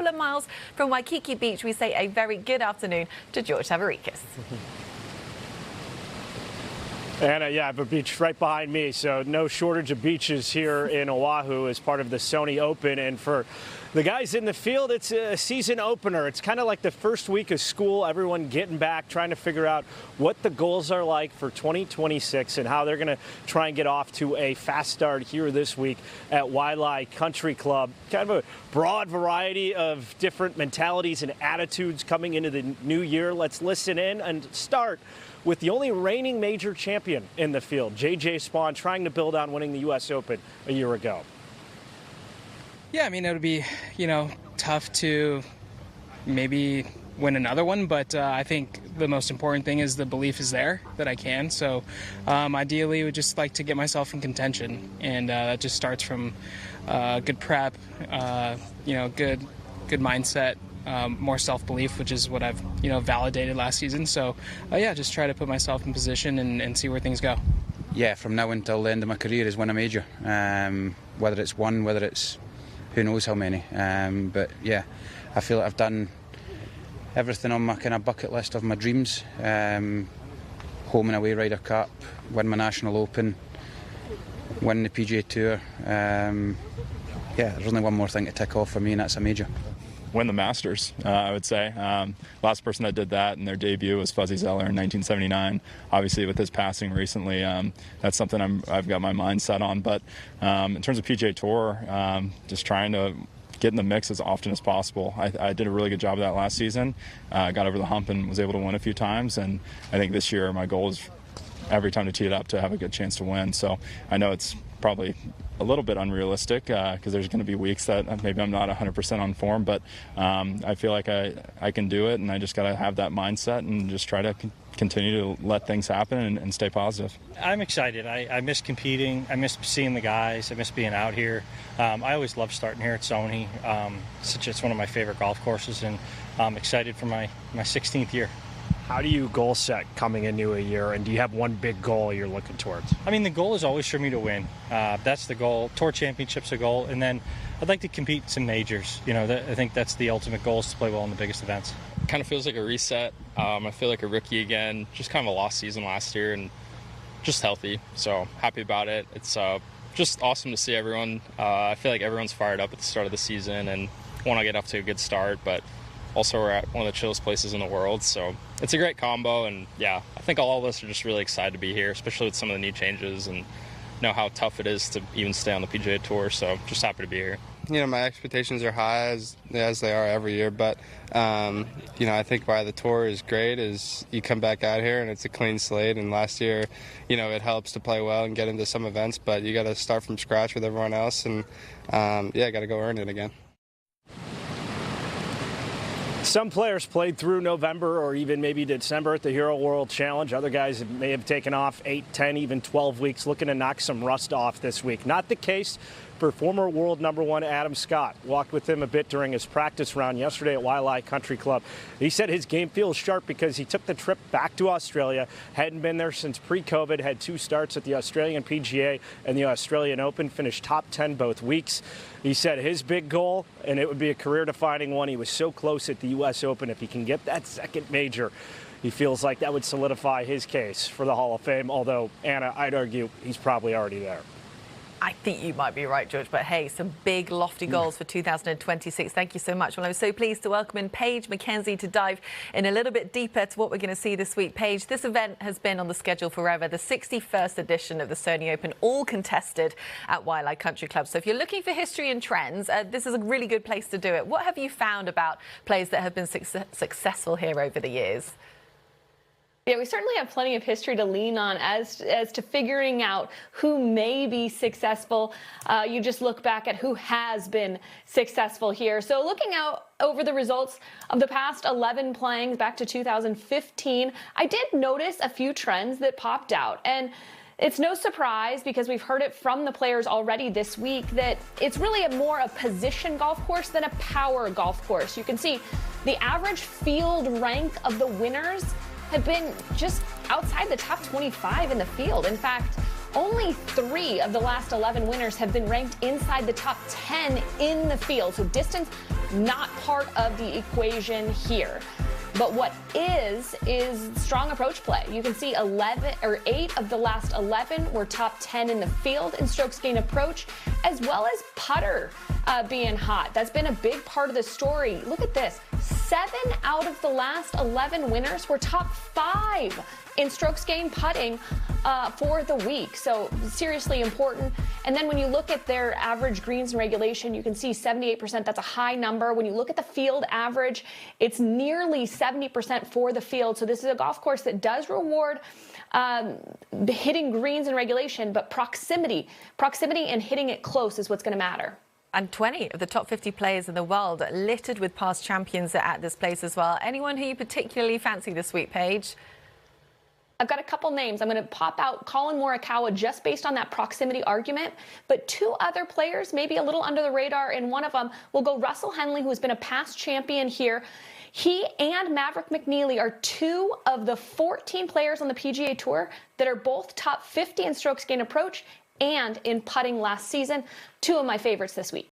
couple of miles from Waikiki Beach. We say a very good afternoon to George Tavarekis. And yeah, I have a beach right behind me, so no shortage of beaches here in Oahu as part of the Sony Open. And for the guys in the field, it's a season opener. It's kind of like the first week of school, everyone getting back, trying to figure out what the goals are like for 2026 and how they're going to try and get off to a fast start here this week at Waialae Country Club. Kind of a broad variety of different mentalities and attitudes coming into the new year. Let's listen in and start with the only reigning major champion in the field, Spaun, trying to build on winning the U.S. Open a year ago. Yeah, I mean, it would be, tough to maybe win another one, but I think the most important thing is the belief is there that I can. So ideally, I would just like to get myself in contention, and that just starts from good prep, good mindset. More self-belief, which is what I've, validated last season. So, just try to put myself in position and see where things go. Yeah, from now until the end of my career is win a major. Whether it's one, whether it's who knows how many. But yeah, I feel like I've done everything on my kind of bucket list of my dreams. Home and away Ryder Cup, win my National Open, win the PGA Tour. There's only one more thing to tick off for me, and that's a major. Win the Masters, I would say. Last person that did that in their debut was Fuzzy Zoeller in 1979. Obviously, with his passing recently, that's something I've got my mind set on. But in terms of PGA Tour, just trying to get in the mix as often as possible. I did a really good job of that last season. Got over the hump and was able to win a few times. And I think this year my goal is every time to tee it up to have a good chance to win. So I know it's probably a little bit unrealistic because there's going to be weeks that maybe I'm not 100% on form, but I feel like I can do it, and I just got to have that mindset and just try to continue to let things happen and stay positive. I'm excited. I miss competing. I miss seeing the guys. I miss being out here. I always love starting here at Sony. It's one of my favorite golf courses, and I'm excited for my 16th year. How do you goal set coming into a year, and do you have one big goal you're looking towards? I mean, the goal is always for me to win. That's the goal. Tour Championship's a goal, and then I'd like to compete in some majors. I think that's the ultimate goal, is to play well in the biggest events. It kind of feels like a reset. I feel like a rookie again. Just kind of a lost season last year, and just healthy. So happy about it. It's just awesome to see everyone. I feel like everyone's fired up at the start of the season and want to get off to a good start, but also we're at one of the chillest places in the world, so it's a great combo. And yeah, I think all of us are just really excited to be here, especially with some of the new changes and know how tough it is to even stay on the PGA Tour. So just happy to be here. My expectations are high as they are every year, but I think why the tour is great is you come back out here and it's a clean slate. And last year, it helps to play well and get into some events, but you got to start from scratch with everyone else, and got to go earn it again. Some players played through November or even maybe December at the Hero World Challenge. Other guys may have taken off 8, 10, even 12 weeks looking to knock some rust off this week. Not the case for former world #1 Adam Scott. Walked with him a bit during his practice round yesterday at Waialae Country Club. He said his game feels sharp because he took the trip back to Australia, hadn't been there since pre-COVID, had 2 starts at the Australian PGA and the Australian Open, finished top 10 both weeks. He said his big goal, and it would be a career-defining one, he was so close at the U.S. Open. If he can get that second major, he feels like that would solidify his case for the Hall of Fame, although, Anna, I'd argue he's probably already there. I think you might be right, George, but hey, some big lofty goals for 2026. Thank you so much. Well, I'm so pleased to welcome in Paige McKenzie to dive in a little bit deeper to what we're going to see this week. Paige, this event has been on the schedule forever, the 61st edition of the Sony Open, all contested at Waialae Country Club. So if you're looking for history and trends, this is a really good place to do it. What have you found about players that have been successful here over the years? Yeah, we certainly have plenty of history to lean on as to figuring out who may be successful. You just look back at who has been successful here. So looking out over the results of the past 11 playings back to 2015, I did notice a few trends that popped out. And it's no surprise, because we've heard it from the players already this week, that it's really more a position golf course than a power golf course. You can see the average field rank of the winners have been just outside the top 25 in the field. In fact, only 3 of the last 11 winners have been ranked inside the top 10 in the field. So distance not part of the equation here. But what is strong approach play. You can see 8 of the last 11 were top 10 in the field in strokes gained approach, as well as putter being hot. That's been a big part of the story. Look at this. 7 out of the last 11 winners were top 5 in strokes gained putting for the week. So seriously important. And then when you look at their average greens in regulation, you can see 78%. That's a high number. When you look at the field average, it's nearly 70% for the field. So this is a golf course that does reward hitting greens in regulation, but proximity and hitting it close is what's going to matter. And 20 of the top 50 players in the world littered with past champions at this place as well. Anyone who you particularly fancy this week, Paige? I've got a couple names. I'm going to pop out Colin Morikawa just based on that proximity argument, but 2 other players, maybe a little under the radar, and one of them will go Russell Henley, who's been a past champion here. He and Maverick McNeely are 2 of the 14 players on the PGA Tour that are both top 50 in strokes gained approach and in putting last season. 2 of my favorites this week.